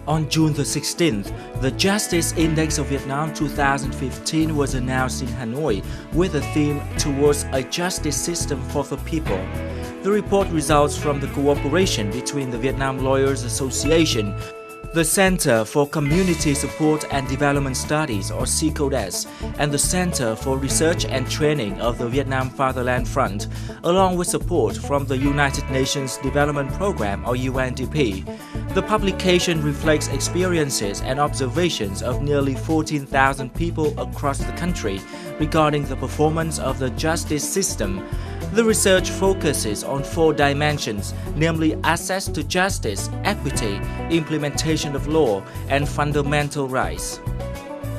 On June the 16th, the Justice Index of Vietnam 2015 was announced in Hanoi with the theme Towards a Justice System for the People. The report results from the cooperation between the Vietnam Lawyers Association, the Center for Community Support and Development Studies, or CCODES, and the Center for Research and Training of the Vietnam Fatherland Front, along with support from the United Nations Development Program, or UNDP. The publication reflects experiences and observations of nearly 14,000 people across the country regarding the performance of the justice system. The research focuses on 4 dimensions, namely access to justice, equity, implementation of law, and fundamental rights.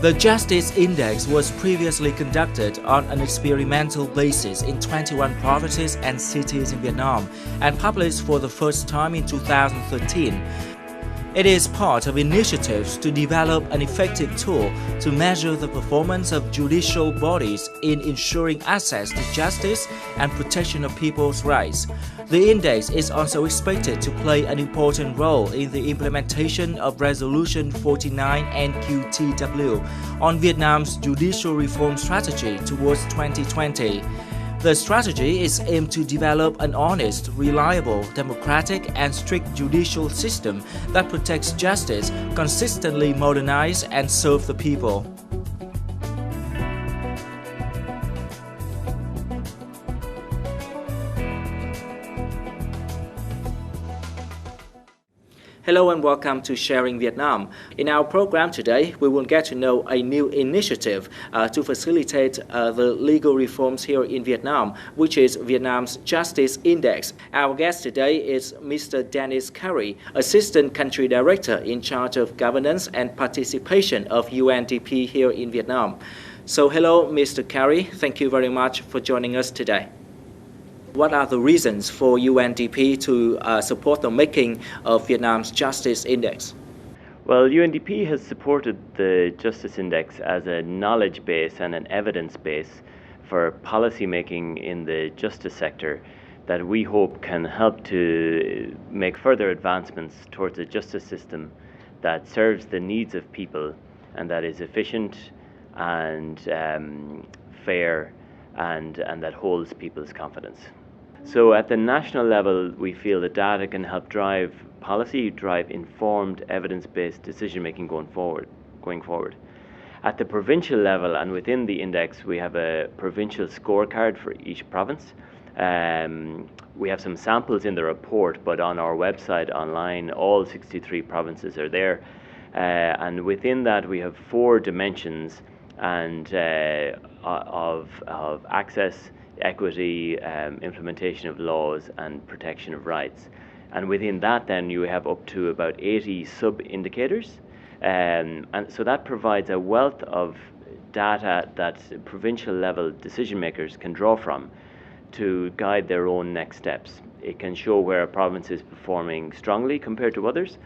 The Justice Index was previously conducted on an experimental basis in 21 provinces and cities in Vietnam and published for the first time in 2013. It is part of initiatives to develop an effective tool to measure the performance of judicial bodies in ensuring access to justice and protection of people's rights. The index is also expected to play an important role in the implementation of Resolution 49 NQTW on Vietnam's judicial reform strategy towards 2020. The strategy is aimed to develop an honest, reliable, democratic, and strict judicial system that protects justice, consistently modernize and serve the people. Hello and welcome to Sharing Vietnam. In our program today, we will get to know a new initiative to facilitate the legal reforms here in Vietnam, which is Vietnam's Justice Index. Our guest today is Mr. Dennis Curry, Assistant Country Director in charge of governance and participation of UNDP here in Vietnam. So hello, Mr. Curry. Thank you very much for joining us today. What are the reasons for UNDP to support the making of Vietnam's Justice Index? Well, UNDP has supported the Justice Index as a knowledge base and an evidence base for policy making in the justice sector that we hope can help to make further advancements towards a justice system that serves the needs of people and that is efficient and fair and that holds people's confidence. So at the national level, we feel that data can help drive policy, drive informed, evidence-based decision-making going forward. At the provincial level and within the index, we have a provincial scorecard for each province. We have some samples in the report, but on our website online, all 63 provinces are there. And within that, we have 4 dimensions and of access, equity, implementation of laws and protection of rights. And within that then you have up to about 80 sub-indicators. And so that provides a wealth of data that provincial level decision makers can draw from to guide their own next steps. It can show where a province is performing strongly compared to others.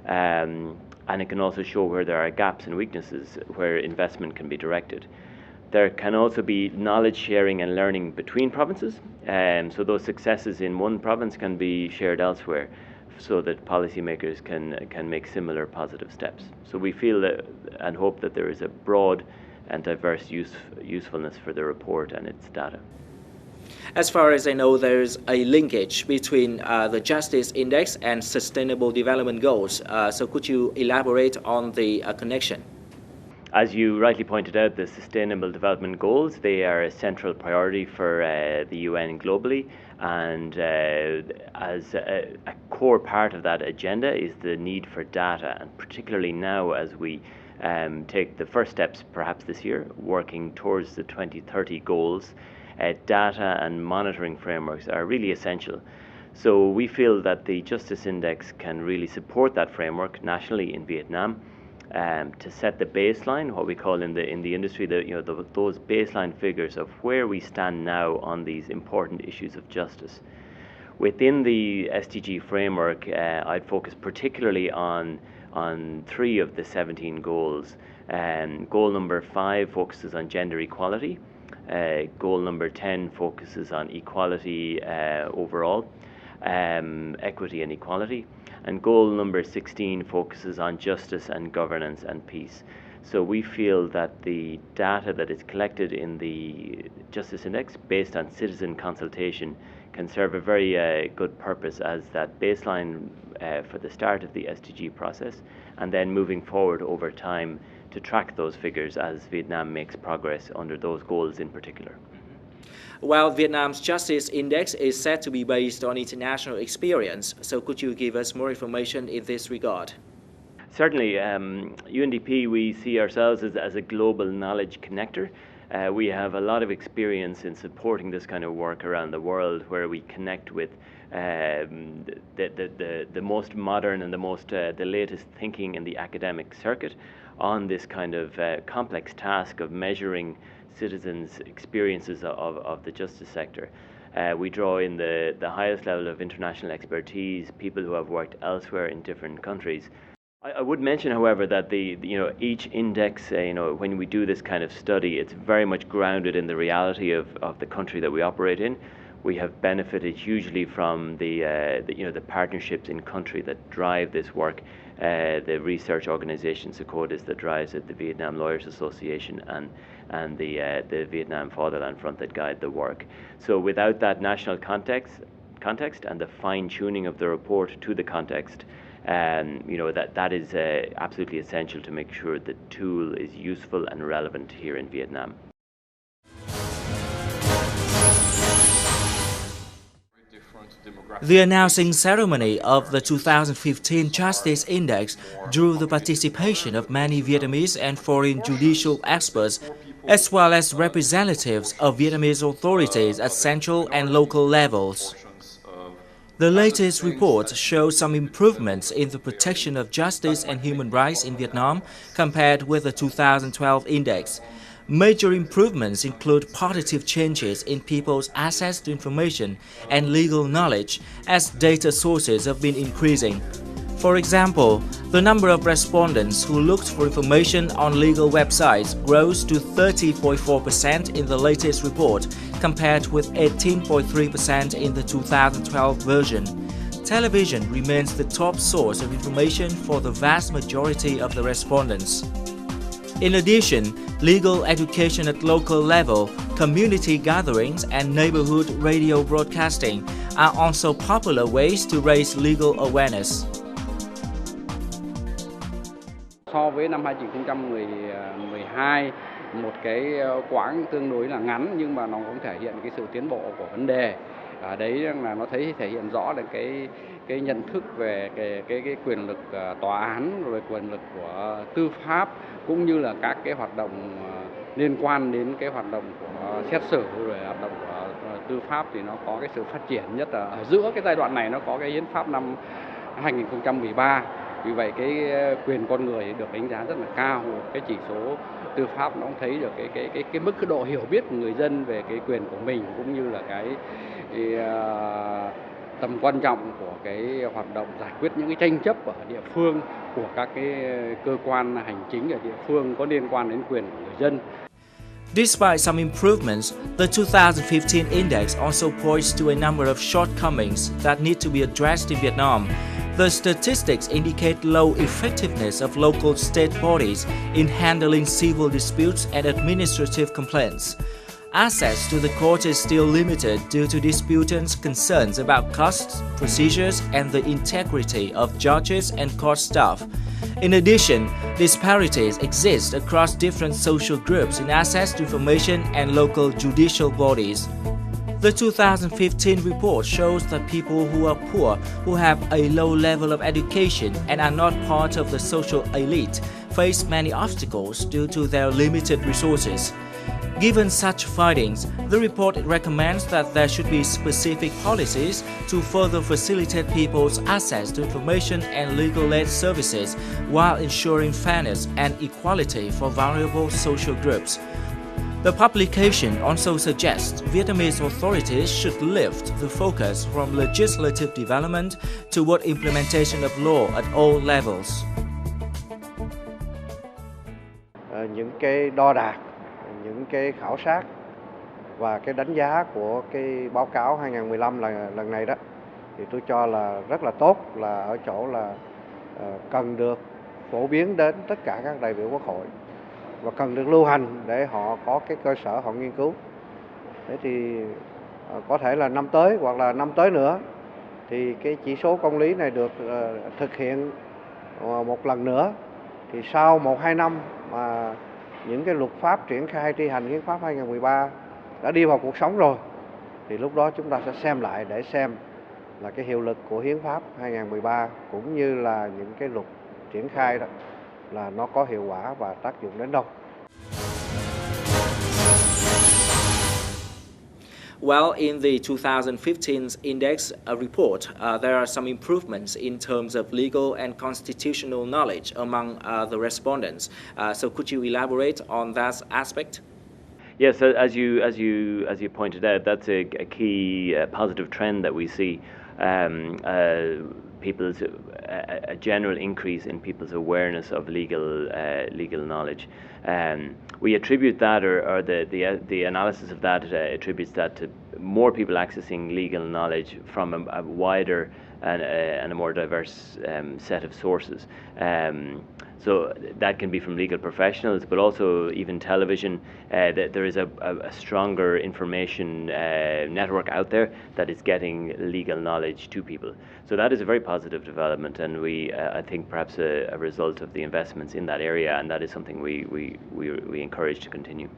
And it can also show where there are gaps and weaknesses where investment can be directed. There can also be knowledge sharing and learning between provinces, so those successes in one province can be shared elsewhere so that policymakers can make similar positive steps. So we feel that and hope that there is a broad and diverse usefulness for the report and its data. As far as I know, there's a linkage between the Justice Index and Sustainable Development Goals. So could you elaborate on the connection? As you rightly pointed out, the Sustainable Development Goals, they are a central priority for the UN globally, and as a core part of that agenda is the need for data, and particularly now as we take the first steps perhaps this year, working towards the 2030 goals, data and monitoring frameworks are really essential. So we feel that the Justice Index can really support that framework nationally in Vietnam. To set the baseline, what we call in the industry, those baseline figures of where we stand now on these important issues of justice. Within the SDG framework, I'd focus particularly on 3 of the 17 goals. Goal number 5 focuses on gender equality. Goal number 10 focuses on equality overall, equity and equality. and goal number 16 focuses on justice and governance and peace. So we feel that the data that is collected in the Justice Index based on citizen consultation can serve a very good purpose as that baseline for the start of the SDG process, and then moving forward over time to track those figures as Vietnam makes progress under those goals in particular. Well, Vietnam's Justice Index is said to be based on international experience, so could you give us more information in this regard? Certainly, UNDP, we see ourselves as a global knowledge connector. We have a lot of experience in supporting this kind of work around the world, where we connect with the most modern and the latest thinking in the academic circuit on this kind of complex task of measuring citizens' experiences of the justice sector. We draw in the highest level of international expertise, people who have worked elsewhere in different countries. I would mention, however, that each index, when we do this kind of study, it's very much grounded in the reality of the country that we operate in. We have benefited hugely from the partnerships in country that drive this work, the research organization SECODIS that drives it, the Vietnam Lawyers Association, and the Vietnam Fatherland Front that guide the work. So without that national context and the fine-tuning of the report to the context, that is absolutely essential to make sure the tool is useful and relevant here in Vietnam. The announcing ceremony of the 2015 Justice Index drew the participation of many Vietnamese and foreign judicial experts, as well as representatives of Vietnamese authorities at central and local levels. The latest report shows some improvements in the protection of justice and human rights in Vietnam compared with the 2012 index. Major improvements include positive changes in people's access to information and legal knowledge as data sources have been increasing. For example, the number of respondents who looked for information on legal websites grows to 30.4% in the latest report, compared with 18.3% in the 2012 version. Television remains the top source of information for the vast majority of the respondents. In addition, legal education at local level, community gatherings, and neighborhood radio broadcasting are also popular ways to raise legal awareness. So với năm 2012, một cái quãng tương đối là ngắn nhưng mà nó cũng thể hiện cái sự tiến bộ của vấn đề. Đấy là nó thể hiện rõ được cái nhận thức về cái quyền lực tòa án, rồi quyền lực của tư pháp, cũng như là các cái hoạt động liên quan đến cái hoạt động của xét xử, rồi hoạt động của tư pháp thì nó có cái sự phát triển, nhất là ở giữa cái giai đoạn này nó có cái hiến pháp năm 2013. Vì vậy cái quyền con người được đánh giá rất là cao. Cái chỉ số tư pháp nó cũng thấy được cái mức độ hiểu biết của người dân về cái quyền của mình, cũng như là cái tầm quan trọng của cái hoạt động giải quyết những cái tranh chấp ở địa phương của các cái cơ quan hành chính ở địa phương có liên quan đến quyền của người dân. Despite some improvements, the 2015 index also points to a number of shortcomings that need to be addressed in Vietnam. The statistics indicate low effectiveness of local state bodies in handling civil disputes and administrative complaints. Access to the court is still limited due to disputants' concerns about costs, procedures, and the integrity of judges and court staff. In addition, disparities exist across different social groups in access to information and local judicial bodies. The 2015 report shows that people who are poor, who have a low level of education and are not part of the social elite, face many obstacles due to their limited resources. Given such findings, the report recommends that there should be specific policies to further facilitate people's access to information and legal aid services while ensuring fairness and equality for vulnerable social groups. The publication also suggests Vietnamese authorities should lift the focus from legislative development toward implementation of law at all levels. Những cái đo đạc, những cái khảo sát và cái đánh giá của cái báo cáo 2015 lần này đó thì tôi cho là rất là tốt, là ở chỗ là cần được phổ biến đến tất cả các đại biểu Quốc hội và cần được lưu hành để họ có cái cơ sở họ nghiên cứu. Thế thì có thể là năm tới hoặc là năm tới nữa thì cái chỉ số công lý này được thực hiện một lần nữa, thì sau 1-2 năm mà những cái luật pháp triển khai thi hành hiến pháp 2013 đã đi vào cuộc sống rồi, thì lúc đó chúng ta sẽ xem lại để xem là cái hiệu lực của hiến pháp 2013 cũng như là những cái luật triển khai đó là nó có hiệu quả và tác dụng đến đâu. Well, in the 2015 index report, there are some improvements in terms of legal and constitutional knowledge among the respondents. So could you elaborate on that aspect? Yes, as you pointed out, that's a key positive trend that we see. A general increase in people's awareness of legal knowledge. We attribute that, or the analysis of that attributes that to more people accessing legal knowledge from a wider and a more diverse set of sources. So that can be from legal professionals, but also even television. That there is a stronger information network out there that is getting legal knowledge to people. So that is a very positive development, and I think perhaps a result of the investments in that area, and that is something we encourage to continue.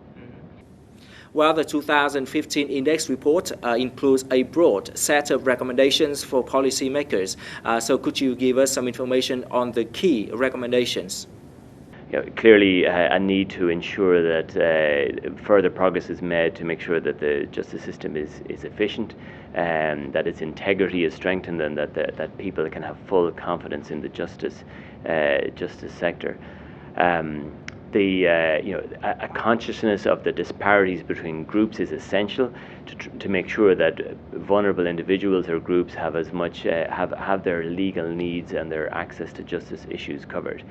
Well, the 2015 index report includes a broad set of recommendations for policymakers. So could you give us some information on the key recommendations? Clearly a need to ensure that further progress is made to make sure that the justice system is efficient, that its integrity is strengthened, and that people can have full confidence in the justice sector. A consciousness of the disparities between groups is essential to make sure that vulnerable individuals or groups have as much have their legal needs and their access to justice issues covered.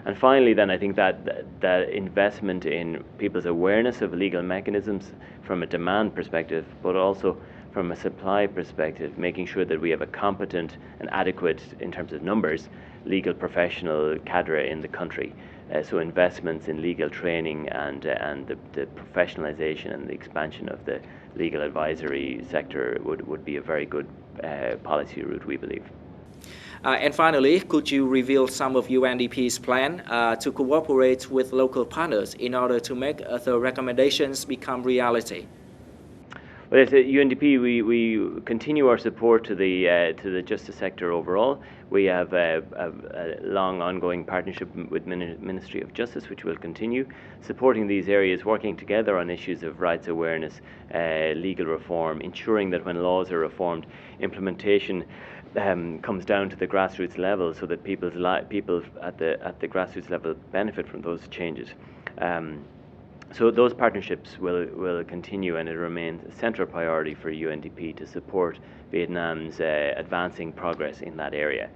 And finally, then, I think that investment in people's awareness of legal mechanisms from a demand perspective, but also from a supply perspective, making sure that we have a competent and adequate, in terms of numbers, legal professional cadre in the country. So investments in legal training and the professionalization and the expansion of the legal advisory sector would be a very good policy route, we believe. And finally, could you reveal some of UNDP's plan to cooperate with local partners in order to make the recommendations become reality? Well, at UNDP, we continue our support to the justice sector overall. We have a long ongoing partnership with Ministry of Justice, which will continue supporting these areas, working together on issues of rights awareness, legal reform, ensuring that when laws are reformed, implementation comes down to the grassroots level, so that people at the grassroots level benefit from those changes. So those partnerships will continue, and it remains a central priority for UNDP to support Vietnam's advancing progress in that area.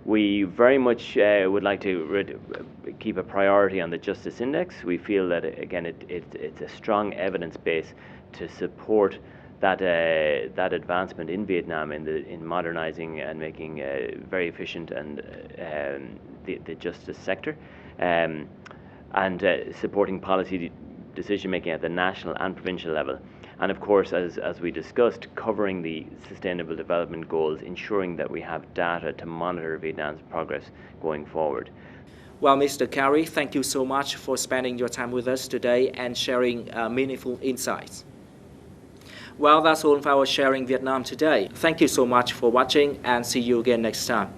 We very much would like to keep a priority on the Justice Index. We feel that, again, it's a strong evidence base to support that advancement in Vietnam in modernizing and making very efficient and the justice sector, and supporting policy decision making at the national and provincial level, and of course, as we discussed, covering the Sustainable Development Goals, ensuring that we have data to monitor Vietnam's progress going forward. Well, Mr. Carey, thank you so much for spending your time with us today and sharing meaningful insights. Well, that's all for our Sharing Vietnam today. Thank you so much for watching, and see you again next time.